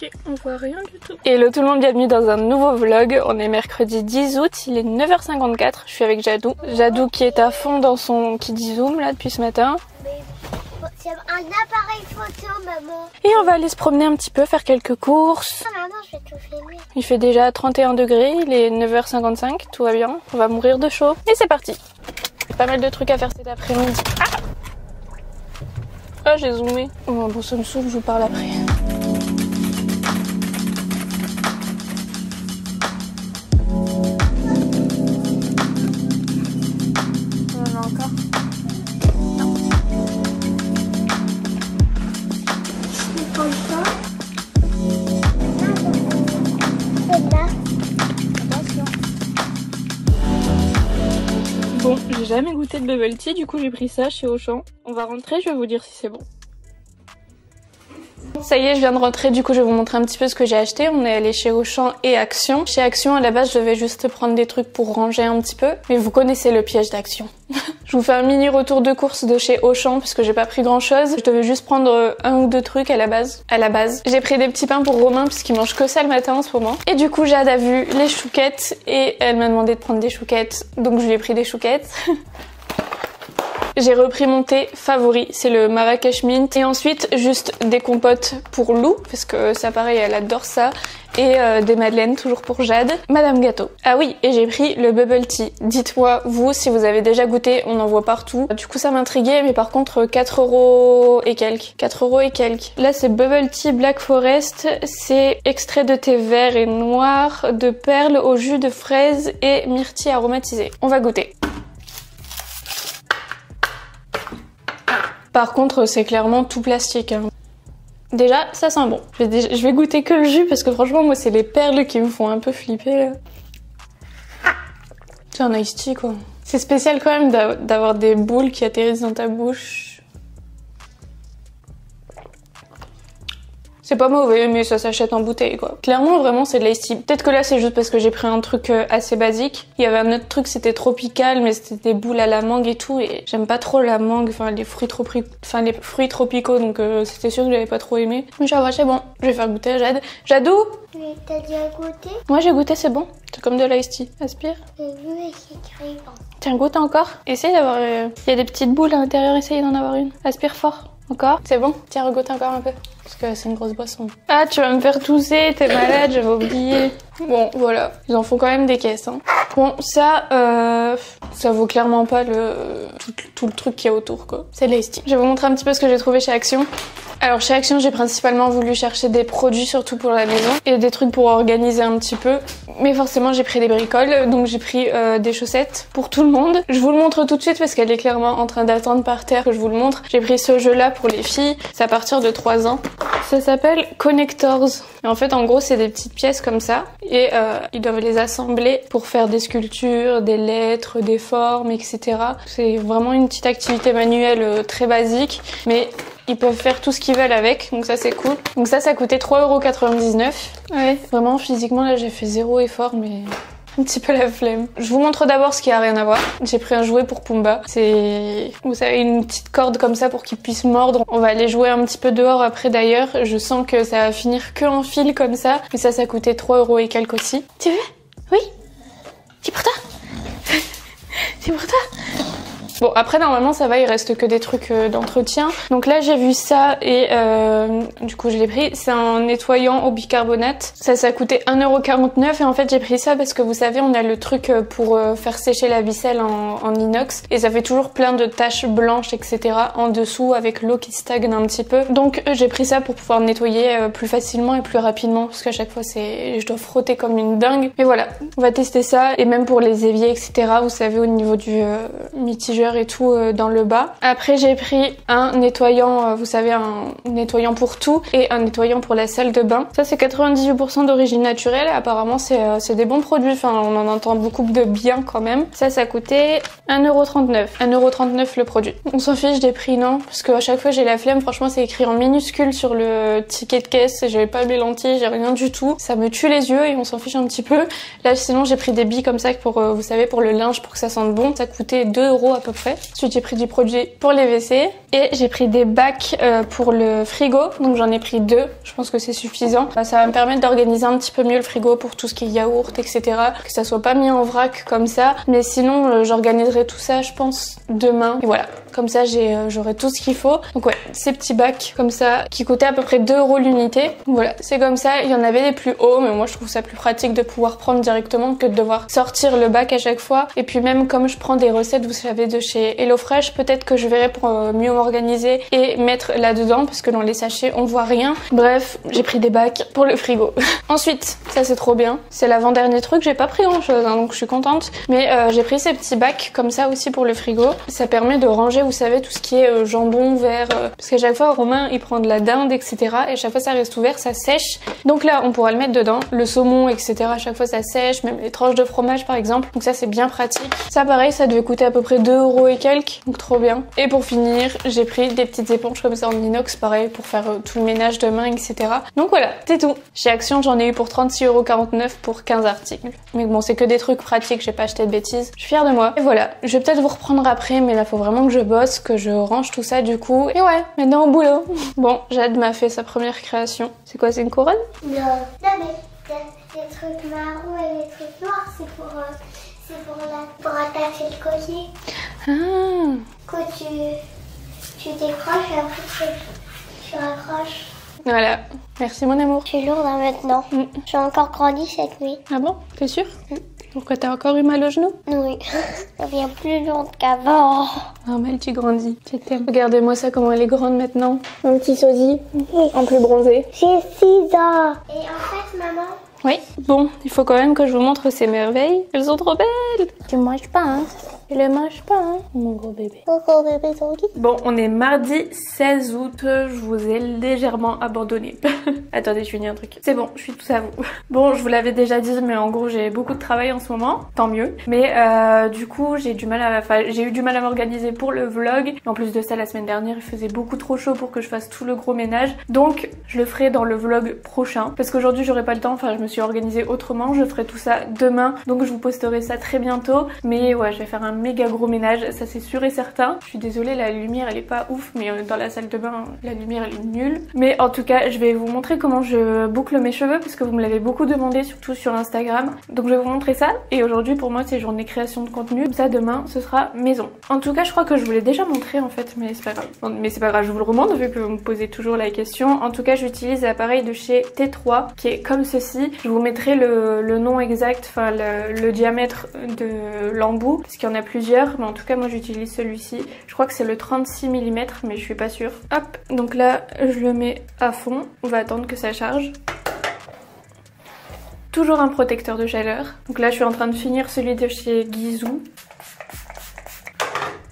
Ok, on voit rien du tout. Hello tout le monde, bienvenue dans un nouveau vlog. On est mercredi 10 août, il est 9h54. Je suis avec Jadou. Jadou qui est à fond dans son Kiddy Zoom là depuis ce matin. C'est un appareil photo, maman. Et on va aller se promener un petit peu, faire quelques courses. Ah, maman, je vais tout filmer. Il fait déjà 31 degrés, il est 9h55, tout va bien. On va mourir de chaud. Et c'est parti. Pas mal de trucs à faire cet après-midi. Ah, j'ai zoomé. Oh, bon, ça me saoule, je vous parle après. On en a encore. Non. C'est comme ça. C'est là. Attention. Bon, j'ai jamais goûté de bubble tea, du coup j'ai pris ça chez Auchan. On va rentrer, je vais vous dire si c'est bon. Ça y est, je viens de rentrer, du coup je vais vous montrer un petit peu ce que j'ai acheté. On est allé chez Auchan et Action. Chez Action, à la base, je devais juste prendre des trucs pour ranger un petit peu. Mais vous connaissez le piège d'Action. Je vous fais un mini retour de course de chez Auchan, puisque j'ai pas pris grand chose. Je devais juste prendre un ou deux trucs à la base. J'ai pris des petits pains pour Romain, puisqu'il mange que ça le matin en ce moment. Et du coup, Jade a vu les chouquettes, et elle m'a demandé de prendre des chouquettes. Donc je lui ai pris des chouquettes. J'ai repris mon thé favori, c'est le Marrakech Mint. Et ensuite, juste des compotes pour Lou, parce que ça pareil, elle adore ça. Et des madeleines, toujours pour Jade. Madame Gâteau. Ah oui, et j'ai pris le bubble tea. Dites-moi, vous, si vous avez déjà goûté, on en voit partout. Du coup, ça m'intriguait, mais par contre, 4€ et quelques. 4€ et quelques. Là, c'est bubble tea Black Forest. C'est extrait de thé vert et noir, de perles au jus de fraise et myrtille aromatisée. On va goûter. Par contre, c'est clairement tout plastique. Hein. Déjà, ça sent bon. Je vais goûter que le jus parce que franchement, moi, c'est les perles qui me font un peu flipper. Là. C'est un iced tea, quoi. C'est spécial quand même d'avoir des boules qui atterrissent dans ta bouche. C'est pas mauvais, mais ça s'achète en bouteille, quoi. Clairement, vraiment, c'est de l'iced tea. Peut-être que là, c'est juste parce que j'ai pris un truc assez basique. Il y avait un autre truc, c'était tropical, mais c'était des boules à la mangue et tout, et j'aime pas trop la mangue, enfin les fruits tropicaux, donc c'était sûr que j'avais pas trop aimé. Mais ça va, c'est bon. Je vais faire goûter à Jade. Jadou! Mais t'as déjà goûté? Moi, j'ai goûté, c'est bon. C'est comme de l'iced tea. Aspire. J'ai vu et c'est très bon. Tiens, goûte encore. Essaye d'avoir... Il y a des petites boules à l'intérieur, essaye d'en avoir une. Aspire fort. Encore? C'est bon? Tiens, regoute encore un peu. Parce que c'est une grosse boisson. Ah, tu vas me faire tousser, t'es malade, j'avais oublié. Bon, voilà. Ils en font quand même des caisses, hein. Bon, ça vaut clairement pas tout le truc qu'il y a autour, quoi. C'est de l'iced tea. Je vais vous montrer un petit peu ce que j'ai trouvé chez Action. Alors chez Action, j'ai principalement voulu chercher des produits surtout pour la maison et des trucs pour organiser un petit peu. Mais forcément, j'ai pris des bricoles, donc j'ai pris des chaussettes pour tout le monde. Je vous le montre tout de suite parce qu'elle est clairement en train d'attendre par terre que je vous le montre. J'ai pris ce jeu-là pour les filles, c'est à partir de 3 ans. Ça s'appelle Connectors. Et en fait, en gros, c'est des petites pièces comme ça et ils doivent les assembler pour faire des sculptures, des lettres, des formes, etc. C'est vraiment une petite activité manuelle très basique, mais ils peuvent faire tout ce qu'ils veulent avec, donc ça c'est cool. Donc ça coûtait 3,99 €. Ouais, vraiment physiquement là j'ai fait 0 effort, mais un petit peu la flemme. Je vous montre d'abord ce qui a rien à voir. J'ai pris un jouet pour Pumba. C'est, vous savez, une petite corde comme ça pour qu'il puisse mordre. On va aller jouer un petit peu dehors après d'ailleurs. Je sens que ça va finir que en fil comme ça. Mais ça coûtait 3€ et quelques aussi. Tu veux? Oui? C'est pour toi? C'est pour toi? Bon, après normalement ça va, il reste que des trucs d'entretien. Donc là j'ai vu ça et du coup je l'ai pris. C'est un nettoyant au bicarbonate. Ça coûtait 1,49 € et en fait j'ai pris ça parce que vous savez on a le truc pour faire sécher la vaisselle en inox et ça fait toujours plein de taches blanches etc. en dessous avec l'eau qui stagne un petit peu. Donc j'ai pris ça pour pouvoir nettoyer plus facilement et plus rapidement parce qu'à chaque fois je dois frotter comme une dingue. Mais voilà, on va tester ça et même pour les éviers etc. Vous savez au niveau du mitigeur et tout dans le bas. Après j'ai pris un nettoyant, vous savez un nettoyant pour tout et un nettoyant pour la salle de bain. Ça c'est 98% d'origine naturelle et apparemment c'est des bons produits, enfin on en entend beaucoup de bien quand même. Ça coûtait 1,39 €. 1,39 € le produit. On s'en fiche des prix non, parce qu'à chaque fois j'ai la flemme, franchement c'est écrit en minuscule sur le ticket de caisse, j'avais pas mes lentilles, j'ai rien du tout. Ça me tue les yeux et on s'en fiche un petit peu. Là sinon j'ai pris des billes comme ça pour, vous savez, pour le linge pour que ça sente bon. Ça coûtait 2 € à peu près. fait. Ensuite j'ai pris du produit pour les WC et j'ai pris des bacs pour le frigo, donc j'en ai pris 2, je pense que c'est suffisant. Ça va me permettre d'organiser un petit peu mieux le frigo pour tout ce qui est yaourt, etc. Que ça soit pas mis en vrac comme ça, mais sinon j'organiserai tout ça je pense demain. Et voilà, comme ça j'aurai tout ce qu'il faut. Donc ouais, ces petits bacs comme ça qui coûtaient à peu près 2 € l'unité. Voilà, c'est comme ça. Il y en avait des plus hauts, mais moi je trouve ça plus pratique de pouvoir prendre directement que de devoir sortir le bac à chaque fois. Et puis même comme je prends des recettes, vous savez, de chez HelloFresh, peut-être que je verrai pour mieux m'organiser et mettre là-dedans parce que dans les sachets on voit rien. Bref, j'ai pris des bacs pour le frigo. Ensuite, ça c'est trop bien. C'est l'avant-dernier truc, j'ai pas pris grand chose hein, donc je suis contente. Mais j'ai pris ces petits bacs comme ça aussi pour le frigo. Ça permet de ranger, vous savez, tout ce qui est jambon, verre. Parce qu'à chaque fois Romain il prend de la dinde, etc. Et à chaque fois ça reste ouvert, ça sèche. Donc là on pourra le mettre dedans. Le saumon, etc. À chaque fois ça sèche, même les tranches de fromage par exemple. Donc ça c'est bien pratique. Ça pareil, ça devait coûter à peu près 2 € et quelques. Donc trop bien. Et pour finir, j'ai pris des petites éponges comme ça en inox, pareil, pour faire tout le ménage de main, etc. Donc voilà, c'est tout. Chez Action, j'en ai eu pour 36,49 € pour 15 articles. Mais bon, c'est que des trucs pratiques, j'ai pas acheté de bêtises. Je suis fière de moi. Et voilà, je vais peut-être vous reprendre après, mais là faut vraiment que je bosse, que je range tout ça du coup. Et ouais, maintenant au boulot. Bon, Jade m'a fait sa première création. C'est quoi, c'est une couronne? Non, mais les trucs marrons et les trucs noirs, c'est pour attacher le collier. Ah. Quand tu décroches et après tu raccroches. Voilà, merci mon amour. Je suis lourde hein, maintenant. J'ai encore grandi cette nuit. Ah bon? T'es sûre? Pourquoi t'as encore eu mal au genou? Oui, ça devient plus lourde qu'avant. Normal, tu grandis. Je t'aime. Regardez-moi ça, comment elle est grande maintenant. Mon petit sosie, en plus bronzé. J'ai 6 ans. Et en fait, maman... Oui, bon, il faut quand même que je vous montre ces merveilles. Elles sont trop belles. Tu manges pas, hein? Tu les manges pas, hein, mon gros bébé. Mon gros bébé tranquille. Bon, on est mardi 16 août. Je vous ai légèrement abandonné. Attendez, je finis un truc. C'est bon, je suis tout à vous. Bon, je vous l'avais déjà dit, mais en gros, j'ai beaucoup de travail en ce moment. Tant mieux. Mais du coup, j'ai eu du mal à m'organiser pour le vlog. En plus de ça, la semaine dernière, il faisait beaucoup trop chaud pour que je fasse tout le gros ménage. Donc, je le ferai dans le vlog prochain. Parce qu'aujourd'hui, j'aurai pas le temps. Enfin, je me suis organisée autrement. Je ferai tout ça demain. Donc, je vous posterai ça très bientôt. Mais ouais, je vais faire un méga gros ménage. Ça, c'est sûr et certain. Je suis désolée, la lumière, elle est pas ouf. Mais dans la salle de bain, la lumière, elle est nulle. Mais en tout cas, je vais vous montrer comment je boucle mes cheveux. Parce que vous me l'avez beaucoup demandé, surtout sur Instagram. Donc, je vais vous montrer ça. Et aujourd'hui, pour moi, c'est journée création de contenu. Comme ça, demain, ce sera maison. En tout cas, je crois que je vous l'ai déjà montré en fait. Mais c'est pas grave. Mais c'est pas grave, je vous le remonte vu que vous me posez toujours la question. En tout cas, j'utilise l'appareil de chez T3 qui est comme ceci. Je vous mettrai le nom exact, enfin le diamètre de l'embout parce qu'il y en a plusieurs, mais en tout cas moi j'utilise celui-ci. Je crois que c'est le 36 mm mais je suis pas sûre. Hop, donc là je le mets à fond. On va attendre que ça charge. Toujours un protecteur de chaleur. Donc là je suis en train de finir celui de chez Ghizou.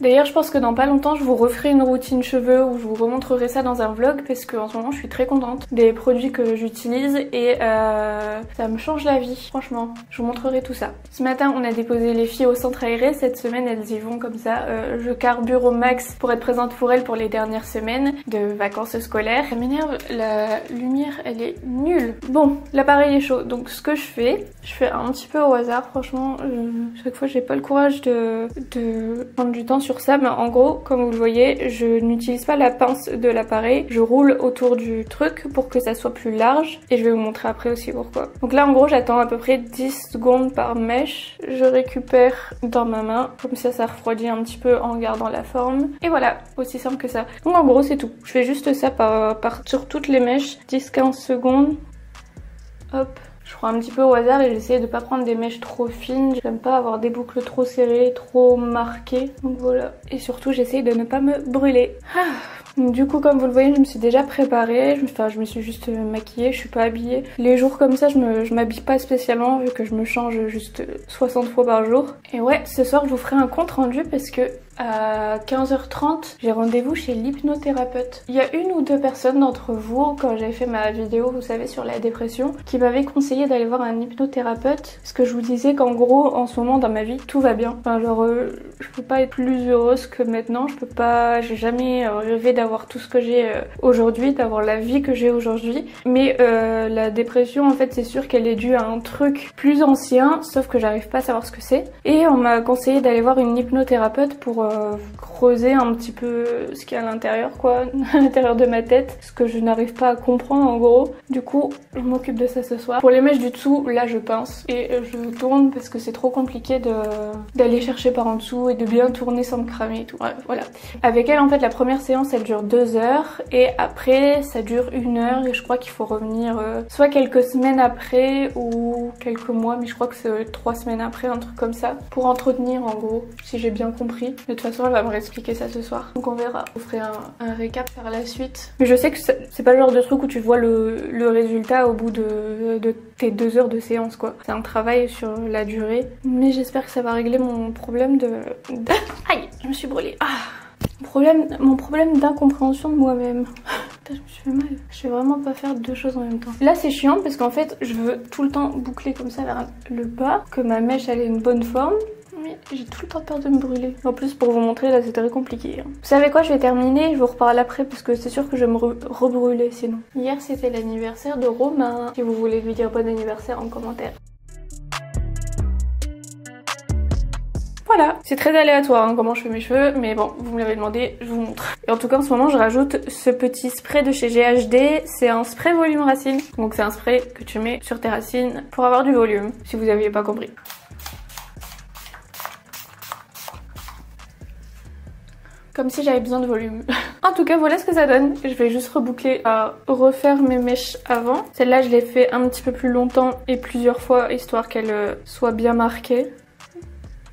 D'ailleurs, je pense que dans pas longtemps, je vous referai une routine cheveux où je vous remontrerai ça dans un vlog parce qu'en ce moment, je suis très contente des produits que j'utilise et ça me change la vie, franchement. Je vous montrerai tout ça. Ce matin, on a déposé les filles au centre aéré. Cette semaine, elles y vont comme ça. Je carbure au max pour être présente pour elles pour les dernières semaines de vacances scolaires. Ça m'énerve, la lumière, elle est nulle. Bon, l'appareil est chaud. Donc, ce que je fais un petit peu au hasard, franchement. Chaque fois, j'ai pas le courage de prendre du temps sur ça, mais en gros, comme vous le voyez, je n'utilise pas la pince de l'appareil, je roule autour du truc pour que ça soit plus large et je vais vous montrer après aussi pourquoi. Donc là en gros j'attends à peu près 10 secondes par mèche, je récupère dans ma main, comme ça refroidit un petit peu en gardant la forme et voilà, aussi simple que ça. Donc en gros c'est tout, je fais juste ça sur toutes les mèches, 10-15 secondes, hop. Je prends un petit peu au hasard et j'essaie de pas prendre des mèches trop fines. J'aime pas avoir des boucles trop serrées, trop marquées. Donc voilà. Et surtout j'essaie de ne pas me brûler. Donc du coup comme vous le voyez je me suis déjà préparée, je me suis juste maquillée, je suis pas habillée. Les jours comme ça je m'habille pas spécialement vu que je me change juste 60 fois par jour. Et ouais, ce soir je vous ferai un compte rendu parce que à 15h30 j'ai rendez-vous chez l'hypnothérapeute. Il y a une ou deux personnes d'entre vous, quand j'avais fait ma vidéo vous savez sur la dépression, qui m'avaient conseillé d'aller voir un hypnothérapeute parce que je vous disais qu'en gros en ce moment dans ma vie tout va bien. Enfin genre je peux pas être plus heureuse que maintenant, j'ai jamais rêvé d'avoir tout ce que j'ai aujourd'hui, d'avoir la vie que j'ai aujourd'hui. Mais la dépression en fait c'est sûr qu'elle est due à un truc plus ancien, sauf que j'arrive pas à savoir ce que c'est. Et on m'a conseillé d'aller voir une hypnothérapeute pour pour creuser un petit peu ce qu'il y a à l'intérieur quoi, à l'intérieur de ma tête, ce que je n'arrive pas à comprendre en gros. Du coup je m'occupe de ça ce soir. Pour les mèches du dessous, là je pince et je tourne parce que c'est trop compliqué d'aller chercher par en dessous et de bien tourner sans me cramer et tout. Ouais, voilà. Avec elle en fait la première séance elle dure 2 heures et après ça dure 1 heure et je crois qu'il faut revenir soit quelques semaines après ou quelques mois, mais je crois que c'est 3 semaines après, un truc comme ça, pour entretenir en gros, si j'ai bien compris. De toute façon elle va me réexpliquer ça ce soir, donc on verra. Je vous ferai un récap par la suite. Mais je sais que c'est pas le genre de truc où tu vois le résultat au bout de tes 2 heures de séance quoi. C'est un travail sur la durée, mais j'espère que ça va régler mon problème de... Aïe, je me suis brûlée. Mon problème d'incompréhension de moi-même. Putain, je me suis fait mal. Je vais vraiment pas faire 2 choses en même temps. Là c'est chiant parce qu'en fait je veux tout le temps boucler comme ça vers le bas, que ma mèche elle ait une bonne forme. Mais j'ai tout le temps peur de me brûler. En plus pour vous montrer là c'est très compliqué. Vous savez quoi, je vais terminer, je vous reparle après parce que c'est sûr que je vais me rebrûler sinon. Hier c'était l'anniversaire de Romain. Si vous voulez lui dire bon anniversaire en commentaire. Voilà, c'est très aléatoire hein, comment je fais mes cheveux, mais bon, vous me l'avez demandé, je vous montre. Et en tout cas en ce moment je rajoute ce petit spray de chez GHD, c'est un spray volume racine. Donc c'est un spray que tu mets sur tes racines pour avoir du volume, si vous n'aviez pas compris. Comme si j'avais besoin de volume. En tout cas voilà ce que ça donne. Je vais juste reboucler à refaire mes mèches avant. Celle-là je l'ai fait un petit peu plus longtemps et plusieurs fois histoire qu'elle soit bien marquée.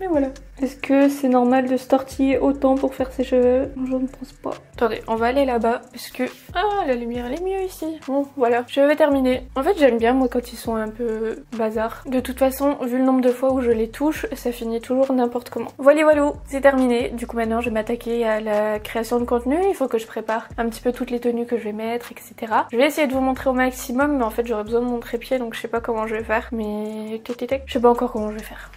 Mais voilà. Est-ce que c'est normal de se tortiller autant pour faire ses cheveux? Je ne pense pas. Attendez, on va aller là-bas parce que... Ah, la lumière elle est mieux ici. Bon, voilà. Je vais terminer. En fait, j'aime bien moi quand ils sont un peu bazar. De toute façon, vu le nombre de fois où je les touche, ça finit toujours n'importe comment. Voilà, c'est terminé. Du coup, maintenant, je vais m'attaquer à la création de contenu. Il faut que je prépare un petit peu toutes les tenues que je vais mettre, etc. Je vais essayer de vous montrer au maximum, mais en fait, j'aurais besoin de mon trépied, donc je sais pas comment je vais faire. Mais... Je sais pas encore comment je vais faire.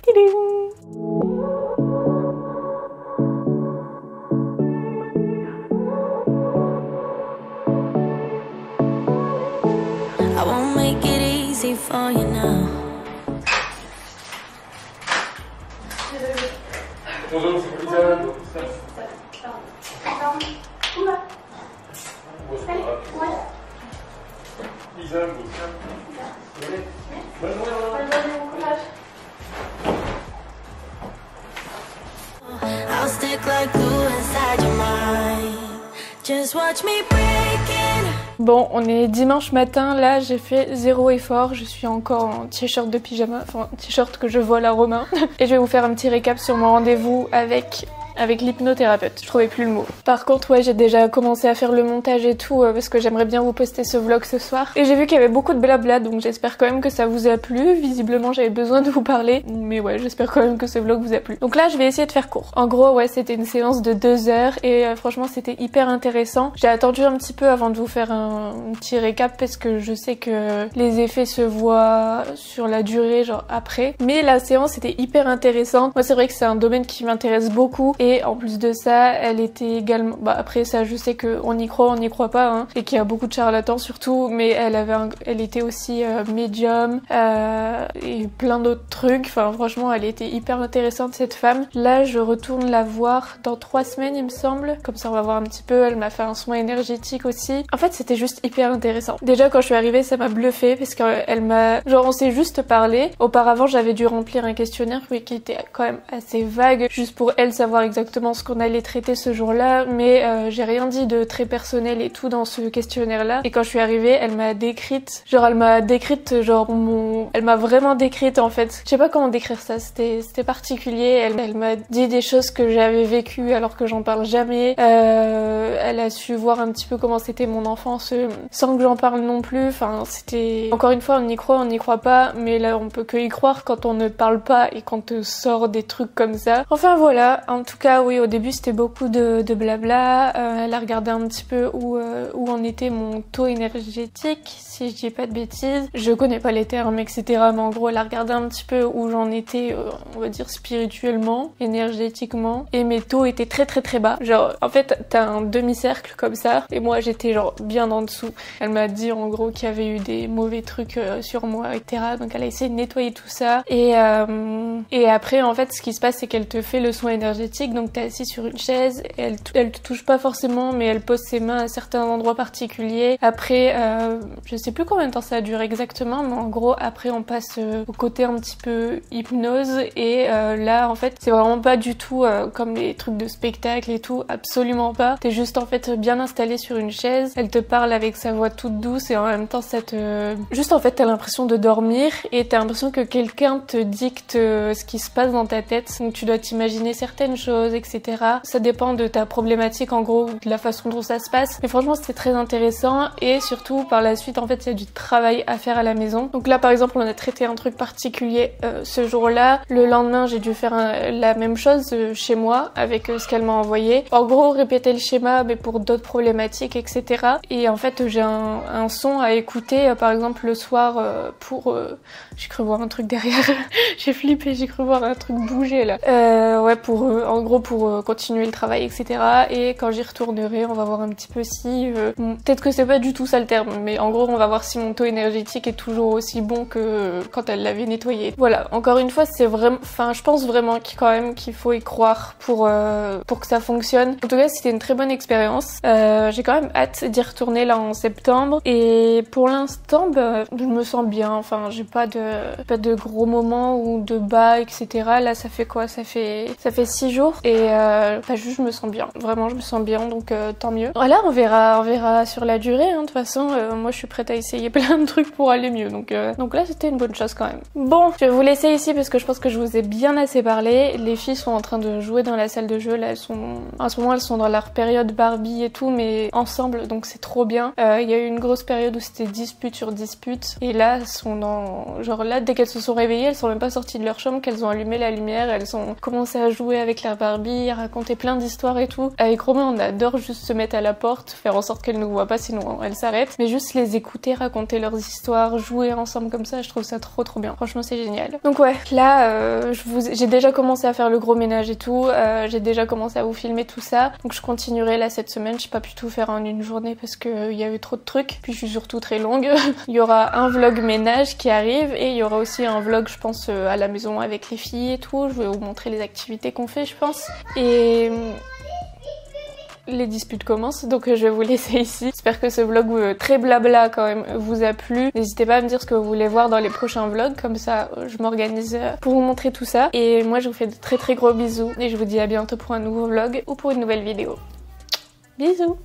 I won't make it easy for you now. Bonjour, c'est Lisa. Lisa, bonne journée. I'll stick like glue inside your mind. Just watch me breaking. Bon, on est dimanche matin, là j'ai fait 0 effort, je suis encore en t-shirt de pyjama, enfin t-shirt que je vole à Romain. Et je vais vous faire un petit récap sur mon rendez-vous avec l'hypnothérapeute, je trouvais plus le mot. Par contre ouais, j'ai déjà commencé à faire le montage et tout parce que j'aimerais bien vous poster ce vlog ce soir. Et j'ai vu qu'il y avait beaucoup de blabla, donc j'espère quand même que ça vous a plu. Visiblement j'avais besoin de vous parler, mais ouais, j'espère quand même que ce vlog vous a plu. Donc là je vais essayer de faire court. En gros ouais, c'était une séance de 2 heures et franchement c'était hyper intéressant. J'ai attendu un petit peu avant de vous faire un petit récap parce que je sais que les effets se voient sur la durée, genre après. Mais la séance était hyper intéressante. Moi c'est vrai que c'est un domaine qui m'intéresse beaucoup. Et en plus de ça, elle était également... Bah après ça, je sais qu'on y croit, on n'y croit pas, hein, et qu'il y a beaucoup de charlatans surtout, mais elle était aussi médium et plein d'autres trucs. Enfin franchement, elle était hyper intéressante cette femme. Là, je retourne la voir dans 3 semaines, il me semble. Comme ça, on va voir un petit peu. Elle m'a fait un soin énergétique aussi. En fait, c'était juste hyper intéressant. Déjà, quand je suis arrivée, ça m'a bluffée parce qu'elle m'a... Genre, on s'est juste parlé. Auparavant, j'avais dû remplir un questionnaire qui était quand même assez vague, juste pour elle savoir exactement ce qu'on allait traiter ce jour-là, mais j'ai rien dit de très personnel et tout dans ce questionnaire-là. Et quand je suis arrivée, elle m'a décrite, elle m'a vraiment décrite en fait. Je sais pas comment décrire ça, c'était particulier. Elle m'a dit des choses que j'avais vécues alors que j'en parle jamais. Elle a su voir un petit peu comment c'était mon enfance sans que j'en parle non plus. Enfin, c'était... Encore une fois, on y croit, on n'y croit pas, mais là on peut que y croire quand on ne parle pas et quand on te sort des trucs comme ça. Enfin voilà, en tout cas oui, au début c'était beaucoup de blabla. Elle a regardé un petit peu où en était mon taux énergétique, si je dis pas de bêtises. Je connais pas les termes, etc. Mais en gros elle a regardé un petit peu où j'en étais, on va dire spirituellement, énergétiquement. Et mes taux étaient très très très bas. Genre en fait t'as un demi-cercle comme ça et moi j'étais genre bien en dessous. Elle m'a dit en gros qu'il y avait eu des mauvais trucs sur moi, etc. Donc elle a essayé de nettoyer tout ça. Et après en fait ce qui se passe c'est qu'elle te fait le soin énergétique. problématique. Donc t'es assis sur une chaise, et elle te touche pas forcément, mais elle pose ses mains à certains endroits particuliers. Après, je sais plus combien de temps ça dure exactement, mais en gros après on passe au côté un petit peu hypnose, et là en fait c'est vraiment pas du tout comme les trucs de spectacle et tout, absolument pas. T'es juste en fait bien installé sur une chaise, elle te parle avec sa voix toute douce et en même temps ça te... Juste en fait t'as l'impression de dormir et t'as l'impression que quelqu'un te dicte ce qui se passe dans ta tête, donc tu dois t'imaginer certaines choses, etc. Ça dépend de ta problématique en gros, de la façon dont ça se passe, mais franchement c'était très intéressant. Et surtout par la suite en fait il y a du travail à faire à la maison. Donc là par exemple on a traité un truc particulier ce jour-là, le lendemain j'ai dû faire la même chose chez moi avec ce qu'elle m'a envoyé. En gros répéter le schéma mais pour d'autres problématiques, etc. Et en fait j'ai un son à écouter par exemple le soir pour... j'ai cru voir un truc derrière, j'ai flippé, j'ai cru voir un truc bouger là. Ouais pour en gros pour continuer le travail, etc. Et quand j'y retournerai on va voir un petit peu si... peut-être que c'est pas du tout ça le terme, mais en gros on va voir si mon taux énergétique est toujours aussi bon que quand elle l'avait nettoyé. Voilà, encore une fois c'est vraiment... Enfin je pense vraiment qu'il faut y croire pour que ça fonctionne. En tout cas c'était une très bonne expérience. J'ai quand même hâte d'y retourner là en septembre, et pour l'instant je me sens bien, enfin j'ai pas de gros moments ou de bas, etc. Là ça fait quoi, ça fait 6 jours et juste je me sens bien, vraiment je me sens bien, donc tant mieux. Voilà, on verra sur la durée, hein. De toute façon moi je suis prête à essayer plein de trucs pour aller mieux, donc là c'était une bonne chose quand même. Bon, je vais vous laisser ici parce que je pense que je vous ai bien assez parlé. Les filles sont en train de jouer dans la salle de jeu, là elles sont en ce moment elles sont dans leur période Barbie et tout, mais ensemble, donc c'est trop bien. Il y a eu une grosse période où c'était dispute sur dispute, et là elles sont dans... genre là dès qu'elles se sont réveillées, elles sont même pas sorties de leur chambre, qu'elles ont allumé la lumière, elles ont commencé à jouer avec leur Barbie, à raconter plein d'histoires et tout. Avec Romain on adore juste se mettre à la porte, faire en sorte qu'elles ne nous voient pas sinon elles s'arrêtent, mais juste les écouter raconter leurs histoires, jouer ensemble comme ça, je trouve ça trop bien. Franchement c'est génial. Donc ouais, là j'ai déjà commencé à faire le gros ménage et tout, j'ai déjà commencé à vous filmer tout ça, donc je continuerai là cette semaine. J'ai pas pu tout faire en une journée parce qu'il y a eu trop de trucs, puis je suis surtout très longue. Il y aura un vlog ménage qui arrive, et il y aura aussi un vlog je pense à la maison avec les filles et tout. Je vais vous montrer les activités qu'on fait je pense, et... les disputes commencent, donc je vais vous laisser ici. J'espère que ce vlog très blabla quand même vous a plu. N'hésitez pas à me dire ce que vous voulez voir dans les prochains vlogs, comme ça je m'organise pour vous montrer tout ça. Et moi je vous fais de très gros bisous, et je vous dis à bientôt pour un nouveau vlog ou pour une nouvelle vidéo. Bisous!